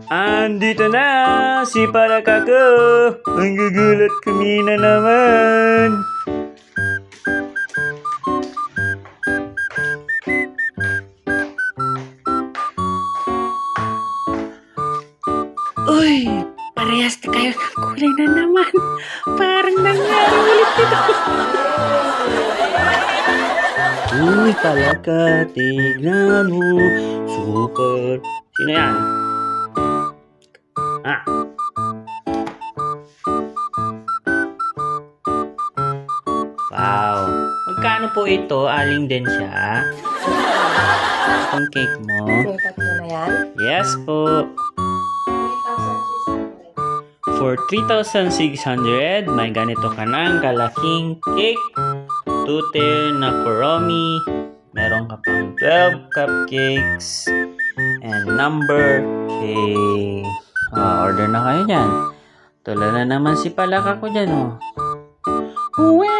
Andito na si Palaka ko. Ang gugulat kami na naman. Uy, parehas na kayo ng kulay na naman. Parang nangyari ulit ito. Uy, Palaka, tignan mo. Super. Sino yan? Ah. Wow. Magkano po ito? Aling din siya? Itong cake mo? Yung tatlo na yan? Yes po. For 3,600, may ganito ka ng kalaking cake. Tute na kuromi. Meron ka pang 12 cupcakes. And number cake. Order na kayo dyan. Tula na naman si Palaka ko dyan, oh. Wow!